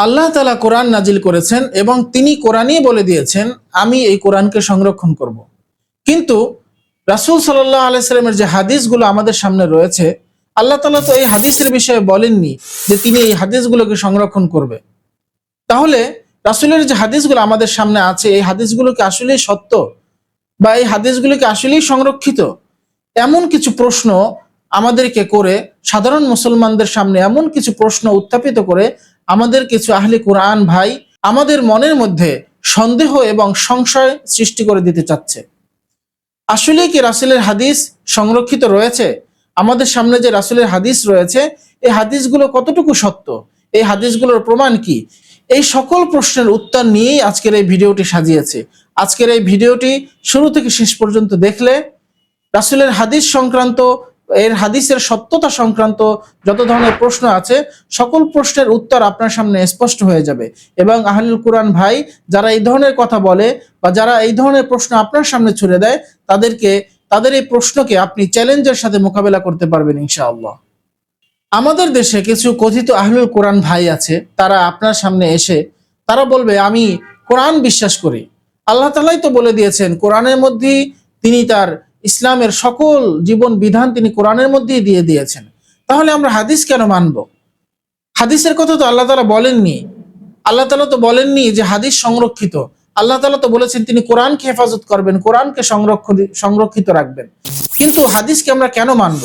আল্লাহ তাআলা কোরআন নাজিল করেছেন এবং তিনি কোরআনই বলে দিয়েছেন আমি এই কোরআনকে সংরক্ষণ করব। কিন্তু রাসূল সাল্লাল্লাহু আলাইহি সাল্লামের যে হাদিসগুলো আমাদের সামনে রয়েছে, আল্লাহ তাআলা তো এই হাদিসের বিষয়ে বলেননি যে তিনি এই হাদিসগুলোকে সংরক্ষণ করবে। তাহলে রাসূলের যে হাদিসগুলো আমাদের সামনে আছে, এই হাদিসগুলো কি আসলেই সত্য বা এই হাদিসগুলো কি আসলেই সংরক্ষিত? এমন কিছু প্রশ্ন আমাদেরকে করে, সাধারণ মুসলমানদের সামনে এমন কিছু প্রশ্ন উত্থাপিত করে আমাদের কিছু আহলে কোরআন ভাই আমাদের মনের মধ্যে সন্দেহ এবং সংশয় সৃষ্টি করে দিতে চাচ্ছে। আসলে কি রাসূলের হাদিস সংরক্ষিত রয়েছে? আমাদের সামনে যে রাসূলের হাদিস রয়েছে, এই হাদিসগুলো কতটুকু সত্য? এই হাদিসগুলোর প্রমাণ কি? এই সকল প্রশ্নের উত্তর নিয়েই আজকের এই ভিডিওটি সাজিয়েছে। আজকের এই ভিডিওটি শুরু থেকে শেষ পর্যন্ত দেখলে রাসূলের হাদিস সংক্রান্ত, এর হাদিসের সত্যতা সংক্রান্ত যত ধরনের প্রশ্ন আছে, সকল প্রশ্নের উত্তর আপনার সামনে স্পষ্ট হয়ে যাবে। এবং আহলুল কোরআন ভাই যারা এই ধরনের কথা বলে বা যারা এই ধরনের প্রশ্ন আপনার সামনে ছুড়ে দেয়, তাদের এই প্রশ্নকে আপনি চ্যালেঞ্জের সাথে মোকাবেলা করতে পারবেন ইনশাআল্লাহ। আমাদের দেশে কিছু কথিত আহলুল কোরআন ভাই আছে, তারা আপনার সামনে এসে তারা বলবে আমি কোরআন বিশ্বাস করি, আল্লাহ তাআলাই তো বলে দিয়েছেন কোরআনের মধ্যেই তিনি তার ইসলামের সকল জীবন বিধান তিনি কোরআনের মধ্যেই দিয়ে দিয়েছেন, তাহলে আমরা হাদিস কেন মানব? হাদিসের কথা তো আল্লাহ তাআলা বলেননি। আল্লাহ তাআলা তো বলেননি যে হাদিস সংরক্ষিত। আল্লাহ তাআলা তো বলেছেন তিনি কোরআনকে হেফাজত করবেন, কোরআনকে সংরক্ষিত রাখবেন। কিন্তু হাদিসকে আমরা কেন মানব?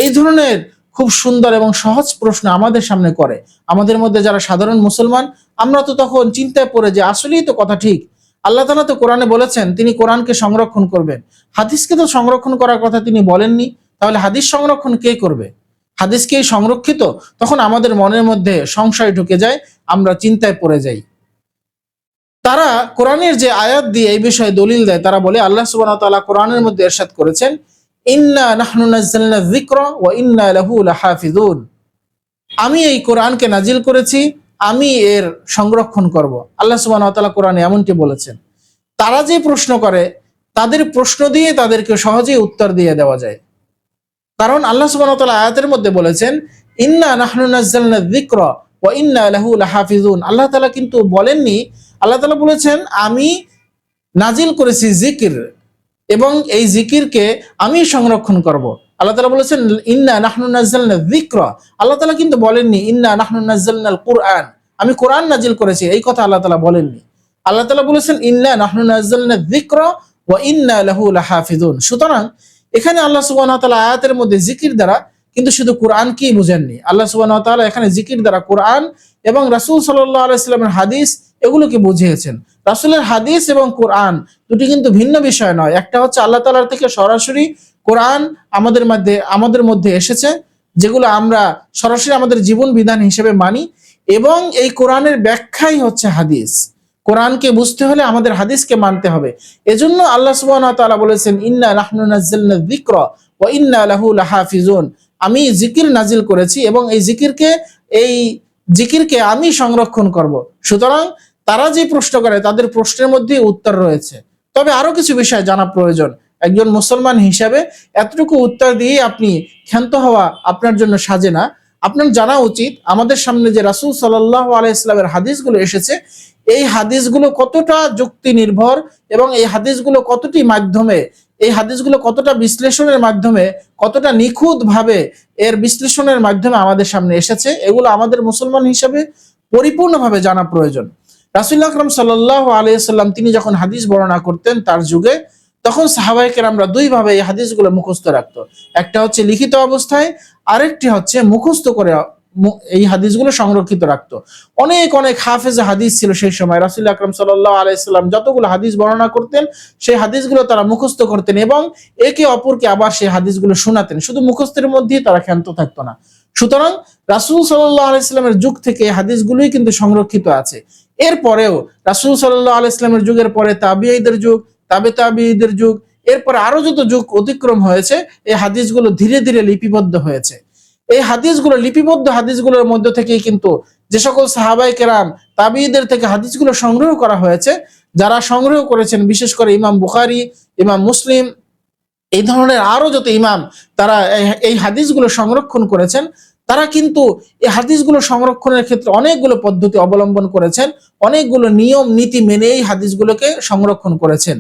এই ধরনের খুব সুন্দর এবং সহজ প্রশ্ন আমাদের সামনে করে। আমাদের মধ্যে যারা সাধারণ মুসলমান, আমরা তো তখন চিন্তায় পড়ে যে আসলেই তো কথা ঠিক। আল্লাহ তাআলা তো কোরআনে বলেছেন তিনি কোরআনকে সংরক্ষণ করবেন, হাদিসকে তো সংরক্ষণ করার কথা তিনি বলেননি। তাহলে হাদিস সংরক্ষণ কে করবে? হাদিস কি সংরক্ষিত? তখন আমাদের মনের মধ্যে সংশয় ঢুকে যায়, আমরা চিন্তায় পড়ে যাই। তারা কোরআনের যে আয়াত দিয়ে এই বিষয়ে দলিল দেয়, তারা বলে আল্লাহ সুবহানাহু ওয়া তাআলা কোরআনের মধ্যে ইরশাদ করেছেন ইন্না নাহনু নাযালনা যিকরা ওয়া ইন্না লাহু লাহাফিজুন। আমি এই কোরআনকে নাজিল করেছি, আমি এর সংরক্ষণ করব। আল্লাহ সুবহানাহু ওয়া তাআলা কোরআনে এমনটি বলেছেন। তারা যে প্রশ্ন করে, তাদের প্রশ্ন দিয়ে তাদেরকে সহজেই উত্তর দিয়ে দেওয়া যায়। কারণ আল্লাহ সুবহানাহু ওয়া তাআলা আয়াতের মধ্যে বলেছেন ইন্না নাহনু নাযালনা যিকরা ওয়া ইন্না লাহু লাহাফিজুন। আল্লাহ তাআলা কিন্তু বলেননি, আল্লাহ তাআলা বলেছেন আমি নাজিল করেছি জিকির এবং এই জিকিরকে আমি সংরক্ষণ করব। আল্লাহ তাআলা বলেছেন ইন্না নাহনু নাযালনা যিকরা। আল্লাহ তাআলা কিন্তু বলেননি ইন্না নাহনু নাযালনাল কুরআন, আমি কোরআন নাজিল করেছি, এই কথা আল্লাহ তাআলা বলেননি। আল্লাহ তাআলা বলেছেন ইন্না নাহনু নাযালনা যিকরা ওয়া ইন্না লাহু লাহাফিজুন। সুতরাং এখানে আল্লাহ সুবহানাহু ওয়া তাআলা আয়াতের মধ্যে জিকির দ্বারা কিন্তু শুধু কোরআনকেই বুঝেননি। আল্লাহ সুবহানাহু ওয়া তাআলা এখানে জিকির দ্বারা কোরআন এবং রাসূল সাল্লাল্লাহু আলাইহি সাল্লামের হাদিস এগুলোকে বুঝিয়েছেন। রাসূলের হাদিস এবং কোরআন দুটি কিন্তু ভিন্ন বিষয় নয়। একটা হচ্ছে আল্লাহ তাআলার থেকে সরাসরি কোরআন আমাদের মধ্যে এসেছে, যেগুলো আমরা সরাসরি আমাদের জীবন বিধান হিসেবে মানি, এবং এই কোরআনের ব্যাখ্যাই হচ্ছে হাদিস। কোরআনকে বুঝতে হলে আমাদের হাদিসকে মানতে হবে। এজন্য আল্লাহ সুবহানাহু ওয়া তাআলা বলেছেন ইন্না নাহনু নাযালনা যিকরা ওয়া ইন্না লাহু লাহাফিজুন। আমি জিকির নাজিল করেছি এবং এই জিকিরকে আমি সংরক্ষণ করব। সুতরাং তারা যে প্রশ্ন করে তাদের প্রশ্নের মধ্যে উত্তর রয়েছে। তবে আরো কিছু বিষয় জানা প্রয়োজন। একজন মুসলমান হিসাবে এতটুকু উত্তর দিয়ে আপনি ক্ষান্ত হওয়া আপনার জন্য সাজে না। আপনার জানা উচিত আমাদের সামনে যে রাসূল সাল্লাল্লাহু আলাইহি সাল্লামের হাদিসগুলো এসেছে, এই হাদিসগুলো কতটা যুক্তি নির্ভর এবং এই হাদিসগুলো কতটা বিশ্লেষণের মাধ্যমে, কতটা নিখুঁত ভাবে এর বিশ্লেষণের মাধ্যমে আমাদের সামনে এসেছে, এগুলো আমাদের মুসলমান হিসেবে পরিপূর্ণভাবে জানা প্রয়োজন। রাসূল আকরাম সাল্লাল্লাহু আলাইহি সাল্লাম তিনি যখন হাদিস বর্ণনা করতেন তার যুগে, তখন সাহাবায়ে কেরামরা দুই ভাবে এই হাদিসগুলো মুখস্থ রাখতো। একটা হচ্ছে লিখিত অবস্থায়, আরেকটি হচ্ছে মুখস্থ করে এই হাদিসগুলো সংরক্ষিত রাখতো। অনেক হাফেজ হাদিস ছিল সেই সময়। রাসূল আকরাম সাল্লাল্লাহু আলাইহি সাল্লাম যতগুলো হাদিস বর্ণনা করতেন, সেই হাদিসগুলো তারা মুখস্থ করতেন এবং একে অপরকে আবার সেই হাদিসগুলো শোনাতেন। শুধু মুখস্থের মধ্যেই তারা ক্ষান্ত থাকতো না। সুতরাং রাসূল সাল্লাল্লাহু আলাইহি সাল্লামের যুগ থেকে এই হাদিসগুলোই কিন্তু সংরক্ষিত আছে। এরপরেও রাসূল সাল্লাল্লাহু আলাইহি সাল্লামের যুগের পরে তাবিঈদের যুগ, তাবিঈদের যুগ, এরপরে আরো যত যুগ অতিক্রম হয়েছে, এই হাদিসগুলো ধীরে ধীরে লিপিবদ্ধ হয়েছে। এই লিপিবদ্ধ হাদিসগুলোর মধ্য থেকেই কিন্তু যে সকল সাহাবায়ে কেরাম তাবিঈদের থেকে হাদিসগুলো সংগ্রহ করা হয়েছে, যারা সংগ্রহ করেছেন বিশেষ করে ইমাম বুখারী, ইমাম মুসলিম, এই ধরনের আরো যত ইমাম তারা এই হাদিসগুলো সংরক্ষণ করেছেন, তারা কিন্তু এই হাদিসগুলো সংরক্ষণের ক্ষেত্রে অনেকগুলো পদ্ধতি অবলম্বন করেছেন, অনেকগুলো নিয়ম নীতি মেনে এই হাদিসগুলোকে সংরক্ষণ করেছেন।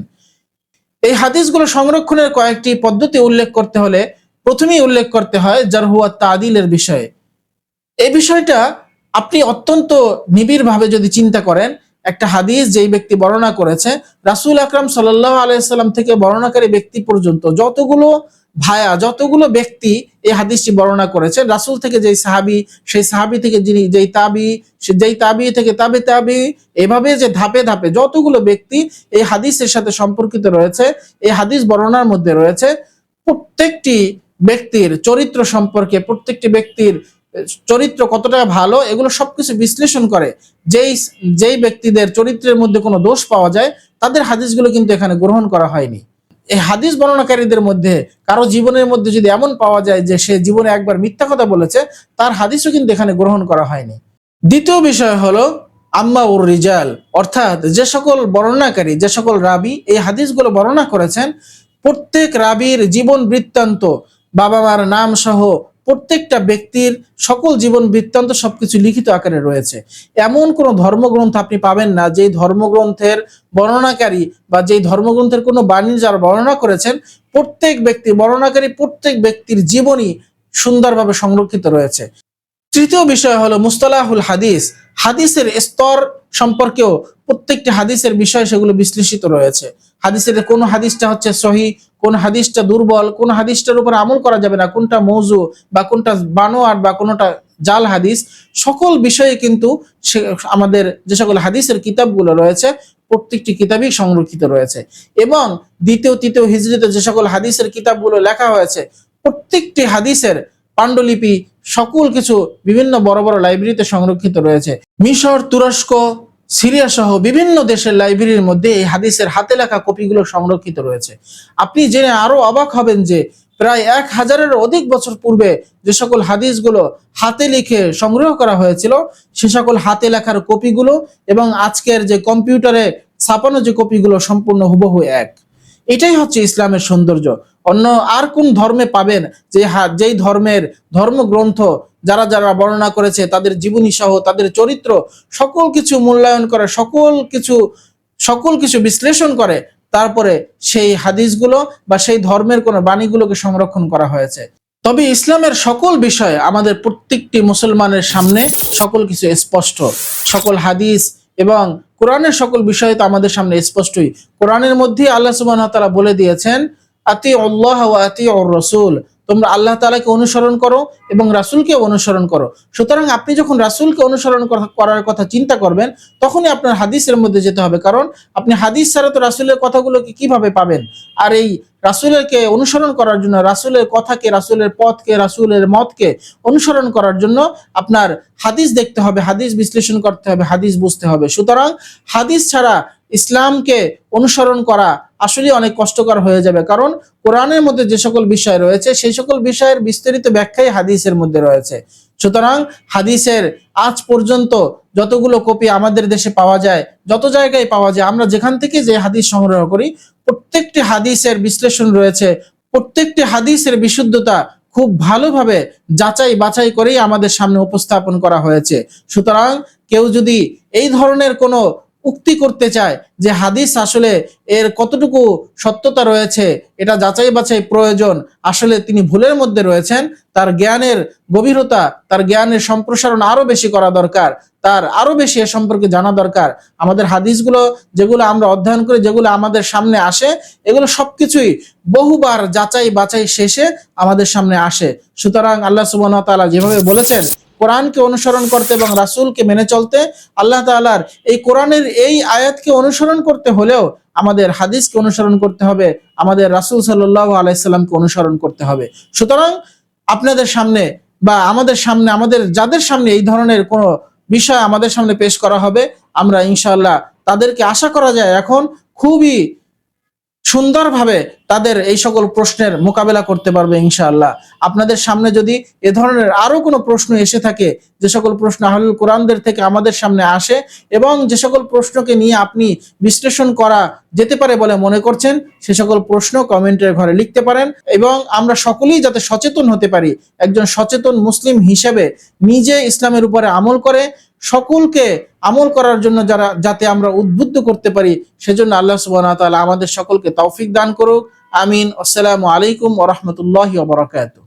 এই হাদিসগুলো সংরক্ষণের কয়েকটি পদ্ধতি উল্লেখ করতে হলে প্রথমেই উল্লেখ করতে হয় জারহ ওয়া তা'দীলের বিষয়ে। এই বিষয়টা আপনি অত্যন্ত নিবিড়ভাবে যদি চিন্তা করেন, একটা হাদিস যেই ব্যক্তি বর্ণনা করেছে, রাসূল আকরাম সাল্লাল্লাহু আলাইহি সাল্লাম থেকে বর্ণনাকারী ব্যক্তি পর্যন্ত যতগুলো ভায়া, যতগুলো ব্যক্তি এই হাদিসটি বর্ণনা করেছে, রাসূল থেকে যেই সাহাবী, সেই সাহাবী থেকে যিনি যেই তাবি, যেই তাবি থেকে তাবে তাবি, এভাবে যে ধাপে ধাপে যতগুলো ব্যক্তি এই হাদিসের সাথে সম্পর্কিত রয়েছে, এই হাদিস বর্ণনার মধ্যে রয়েছে, প্রত্যেকটি ব্যক্তির চরিত্র সম্পর্কে, প্রত্যেকটি ব্যক্তির চরিত্র কতটা ভালো, এগুলো সবকিছু বিশ্লেষণ করে যেই যেই ব্যক্তিদের চরিত্রের মধ্যে কোনো দোষ পাওয়া যায়, তাদের হাদিসগুলো কিন্তু এখানে গ্রহণ করা হয়নি। এই হাদিস বর্ণনাকারীদের মধ্যে কারো জীবনের মধ্যে যদি এমন পাওয়া যায় যে সে জীবনে একবার মিথ্যা কথা বলেছে, তার হাদিসও কিন্তু এখানে গ্রহণ করা হয়নি। দ্বিতীয় বিষয় হলো আম্মা উর রিজাল, অর্থাৎ যে সকল বর্ণনাকারী, যে সকল রাবি এই হাদিসগুলো বর্ণনা করেছেন, প্রত্যেক রাবির জীবন বৃত্তান্ত, বাবা মার নাম সহ প্রত্যেকটা ব্যক্তির সকল জীবন বৃত্তান্ত সবকিছু লিখিত আকারে রয়েছে। এমন কোনো ধর্মগ্রন্থ আপনি পাবেন না যেই ধর্মগ্রন্থের বর্ণনাকারী বা যেই ধর্মগ্রন্থের কোনো বাণী যারা বর্ণনা করেছেন, প্রত্যেক ব্যক্তি বর্ণনাকারী প্রত্যেক ব্যক্তির জীবনী সুন্দরভাবে সংরক্ষিত রয়েছে। তৃতীয় বিষয় হলো মুস্তালাহুল হাদিস, হাদিসের স্তর সম্পর্কেও প্রত্যেকটি হাদিসের বিষয় সেগুলো বিশ্লেষিত রয়েছে। হাদিসের কোন হাদিসটা হচ্ছে সহি, কোন হাদিসটা দুর্বল, কোন হাদিসটার উপর আমল করা যাবে না, কোনটা মৌজু বা কোনটা বানোয়াট বা কোনটা জাল হাদিস, সকল বিষয়ে কিন্তু আমাদের যে সকল হাদিসের কিতাবগুলো রয়েছে প্রত্যেকটি কিতাবই সংরক্ষিত রয়েছে। এবং দ্বিতীয় তৃতীয় হিজরিতে যে সকল হাদিসের কিতাবগুলো লেখা হয়েছে, প্রত্যেকটি হাদিসের পাণ্ডুলিপি সকল কিছু বিভিন্ন বড় বড় লাইব্রেরিতে সংরক্ষিত রয়েছে। মিশর, তুরস্ক, সিরিয়া সহ বিভিন্ন দেশের লাইব্রেরির মধ্যে এই হাদিসের হাতে লেখা কপিগুলো সংরক্ষিত রয়েছে। আপনি জেনে আরো অবাক হবেন যে প্রায় 1000-এর অধিক বছর পূর্বে যে সকল হাদিসগুলো হাতে লিখে সংগ্রহ করা হয়েছিল, সে সকল হাতে লেখার কপিগুলো এবং আজকের যে কম্পিউটারে ছাপানো যে কপিগুলো সম্পূর্ণ হুবহু এক। এটাই হচ্ছে ইসলামের সৌন্দর্য। অন্য আর কোন ধর্মে পাবেন যে যেই ধর্মের ধর্মগ্রন্থ যারা যারা বর্ণনা করেছে তাদের জীবনী সহ তাদের চরিত্র সকল কিছু মূল্যায়ন করে, সকল কিছু বিশ্লেষণ করে, তারপরে সেই হাদিসগুলো বা সেই ধর্মের কোন বাণীগুলোকে সংরক্ষণ করা হয়েছে। তবে ইসলামের সকল বিষয়ে আমাদের প্রত্যেকটি মুসলমানের সামনে সকল কিছু স্পষ্ট, সকল হাদিস এবং কোরআনের সকল বিষয় তো আমাদের সামনে স্পষ্টই। কোরআনের মধ্যে আল্লাহ সুবহানাহু ওয়া তাআলা বলে দিয়েছেন, আতিউল্লাহ ওয়া আতিউর রাসূল, তোমরা আল্লাহ তাআলাকে অনুসরণ করো এবং রাসূলকে অনুসরণ করো। সুতরাং আপনি যখন রাসূলকে অনুসরণ করার কথা চিন্তা করবেন, তখনই আপনার হাদিসের মধ্যে যেতে হবে, কারণ আপনি হাদিস ছাড়া তো রাসূলের কথাগুলোকে কিভাবে পাবেন। আর এই রাসূলকে অনুসরণ করার জন্য, রাসূলের কথাকে, রাসূলের পথকে, রাসূলের মতকে অনুসরণ করার জন্য আপনার হাদিস দেখতে হবে, হাদিস বিশ্লেষণ করতে হবে, হাদিস বুঝতে হবে। সুতরাং হাদিস ছাড়া ইসলামকে অনুসরণ করা আসলে অনেক কষ্টকর হয়ে যাবে, কারণ কোরআনের মধ্যে যে সকল বিষয় রয়েছে সেই সকল বিষয়ের বিস্তারিত ব্যাখ্যাই হাদিসের মধ্যে রয়েছে। সুতরাং হাদিসের আজ পর্যন্ত যতগুলো কপি আমাদের দেশে পাওয়া যায়, যত জায়গায় পাওয়া যায়, আমরা যেখান থেকে যে হাদিস সংগ্রহ করি, প্রত্যেকটি হাদিসের বিশ্লেষণ রয়েছে, প্রত্যেকটি হাদিসের বিশুদ্ধতা খুব ভালোভাবে যাচাই বাছাই করেই আমাদের সামনে উপস্থাপন করা হয়েছে। সুতরাং কেউ যদি এই ধরনের কোনো উক্তি করতে চায় যে হাদিস আসলে এর কতটুকু সত্যতা রয়েছে এটা যাচাই বাছাই প্রয়োজন, আসলে তিনি ভুলের মধ্যে রয়েছেন। তার জ্ঞানের গভীরতা, তার জ্ঞানের সম্প্রসারণ আরো বেশি করা দরকার, তার আরো বেশি এ সম্পর্কে জানা দরকার। আমাদের হাদিসগুলো যেগুলো আমরা অধ্যয়ন করি, যেগুলো আমাদের সামনে আসে, এগুলো সবকিছুই বহুবার যাচাই বাছাই শেষে আমাদের সামনে আসে। সুতরাং আল্লাহ সুবহানাহু ওয়া তাআলা যেভাবে বলেছেন কোরআনকে অনুসরণ করতে এবং রাসূলকে মেনে চলতে, আল্লাহ তাআলার এই কোরআনের এই আয়াতকে অনুসরণ করতে হলেও আমাদের হাদিসকে অনুসরণ করতে হবে, আমাদের রাসূল সাল্লাল্লাহু আলাইহি সাল্লামকে অনুসরণ করতে হবে। সুতরাং আপনাদের সামনে বা আমাদের সামনে, আমাদের যাদের সামনে এই ধরনের কোনো বিষয় আমাদের সামনে পেশ করা হবে, আমরা ইনশাআল্লাহ তাদেরকে, আশা করা যায় এখন খুবই সুন্দরভাবে তাদের এই সকল প্রশ্নের মোকাবেলা করতে পারবে ইনশাআল্লাহ। আপনাদের সামনে যদি এ ধরনের আরো কোনো প্রশ্ন এসে থাকে, যে সকল প্রশ্ন আহলুল কোরআনদের থেকে আমাদের সামনে আসে এবং যে সকল প্রশ্নকে নিয়ে আপনি বিশ্লেষণ করা যেতে পারে বলে মনে করছেন, সে সকল প্রশ্ন কমেন্টের ঘরে লিখতে পারেন এবং আমরা সকলেই যাতে সচেতন হতে পারি, একজন সচেতন মুসলিম হিসেবে নিজে ইসলামের উপরে আমল করে সকলকে আমল করার জন্য যাতে আমরা উদ্বুদ্ধ করতে পারি, সেজন্য আল্লাহ সুবহানাহু ওয়া তাআলা আমাদের সকলকে তৌফিক দান করুক। আমিন। আসসালামু আলাইকুম ওয়া রাহমাতুল্লাহি ওয়া বারাকাতুহু।